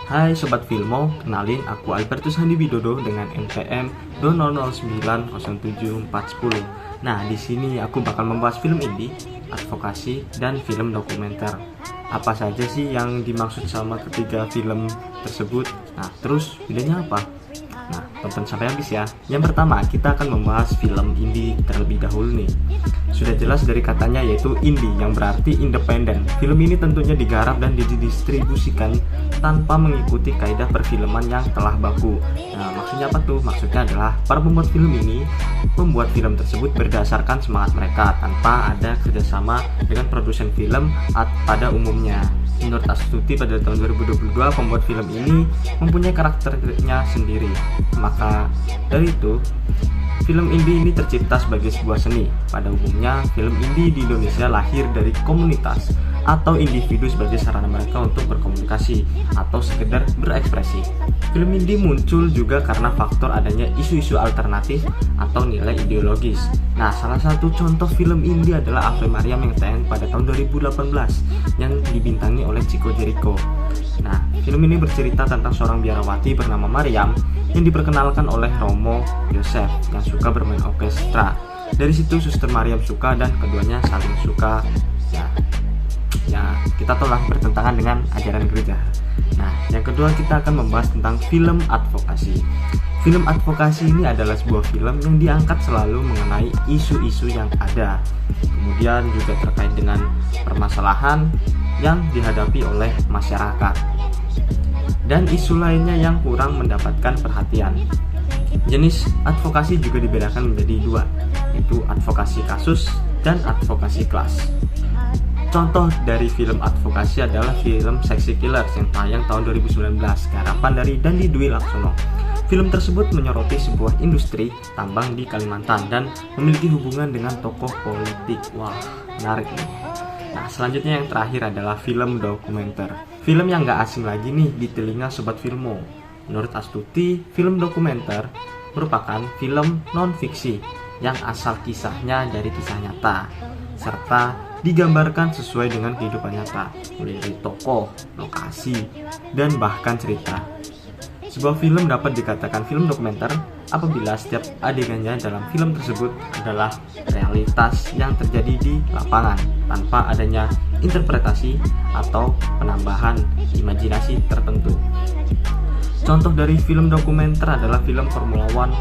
Hai Sobat Filmo, kenalin aku Albertus Handi Widodo dengan NPM 200907410. Nah, di sini aku bakal membahas film indie, advokasi, dan film dokumenter. Apa saja sih yang dimaksud sama ketiga film tersebut? Nah, terus bedanya apa? Nah, tonton sampai habis ya. Yang pertama, kita akan membahas film indie terlebih dahulu nih. Sudah jelas dari katanya yaitu indie, yang berarti independen. Film ini tentunya digarap dan didistribusikan tanpa mengikuti kaidah perfilman yang telah baku. Nah, maksudnya apa tuh? Maksudnya adalah para pembuat film ini membuat film tersebut berdasarkan semangat mereka tanpa ada kerjasama dengan produsen film pada umumnya. Menurut Astuti, pada tahun 2022 pembuat film ini mempunyai karakternya sendiri. Maka dari itu, film indie ini tercipta sebagai sebuah seni. Pada umumnya, film indie di Indonesia lahir dari komunitas atau individu sebagai sarana mereka untuk berkomunikasi atau sekedar berekspresi. Film indie muncul juga karena faktor adanya isu-isu alternatif atau nilai ideologis. Nah, salah satu contoh film indie adalah Ave Maryam yang tayang pada tahun 2018 yang dibintangi oleh Chico Jericho. Nah, film ini bercerita tentang seorang biarawati bernama Maryam yang diperkenalkan oleh Romo Yosef yang suka bermain orkestra. Dari situ Suster Maryam suka dan keduanya saling suka. Ya, kita telah bertentangan dengan ajaran gereja. Nah, yang kedua kita akan membahas tentang film advokasi. Film advokasi ini adalah sebuah film yang diangkat selalu mengenai isu-isu yang ada, kemudian juga terkait dengan permasalahan yang dihadapi oleh masyarakat, dan isu lainnya yang kurang mendapatkan perhatian. Jenis advokasi juga dibedakan menjadi dua, yaitu advokasi kasus dan advokasi kelas. Contoh dari film advokasi adalah film Sexy Killers yang tayang tahun 2019, garapan dari Dandi Dwi Laksono. Film tersebut menyoroti sebuah industri tambang di Kalimantan dan memiliki hubungan dengan tokoh politik. Wah, menarik nih. Nah, selanjutnya yang terakhir adalah film dokumenter. Film yang gak asing lagi nih di telinga Sobat Filmo. Menurut Astuti, film dokumenter merupakan film non-fiksi yang asal kisahnya dari kisah nyata, serta digambarkan sesuai dengan kehidupan nyata, mulai dari tokoh, lokasi, dan bahkan cerita. Sebuah film dapat dikatakan film dokumenter apabila setiap adegannya dalam film tersebut adalah realitas yang terjadi di lapangan tanpa adanya interpretasi atau penambahan imajinasi tertentu. Contoh dari film dokumenter adalah film Formula One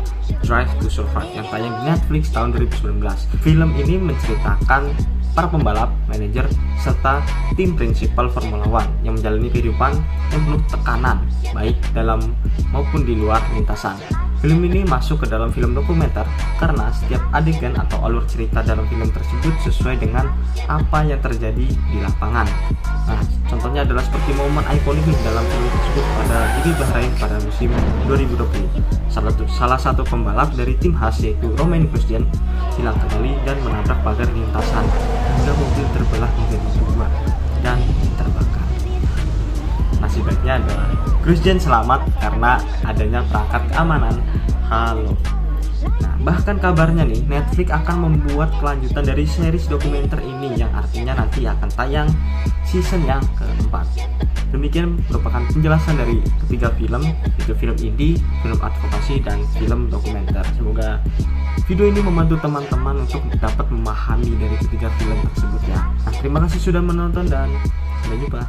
Drive to Survive yang tayang di Netflix tahun 2019. Film ini menceritakan para pembalap, manajer, serta tim prinsipal Formula One yang menjalani kehidupan yang penuh tekanan, baik dalam maupun di luar lintasan. Film ini masuk ke dalam film dokumenter karena setiap adegan atau alur cerita dalam film tersebut sesuai dengan apa yang terjadi di lapangan. Nah, contohnya adalah seperti momen ikonik dalam film tersebut pada GP Bahrain pada musim 2020. Salah satu pembalap dari tim khas yaitu Romain Grosjean hilang kendali dan menabrak pagar lintasan hingga mobil terbelah menjadi dua dan terbakar. Nasib baiknya adalah Grosjean selamat karena adanya perangkat keamanan halo. Nah, bahkan kabarnya nih Netflix akan membuat kelanjutan dari series dokumenter ini yang artinya nanti akan tayang season yang keempat. Demikian merupakan penjelasan dari ketiga film, yaitu film indie, film advokasi, dan film dokumenter. Semoga video ini membantu teman-teman untuk dapat memahami dari ketiga film tersebut ya. Nah, terima kasih sudah menonton dan sampai jumpa.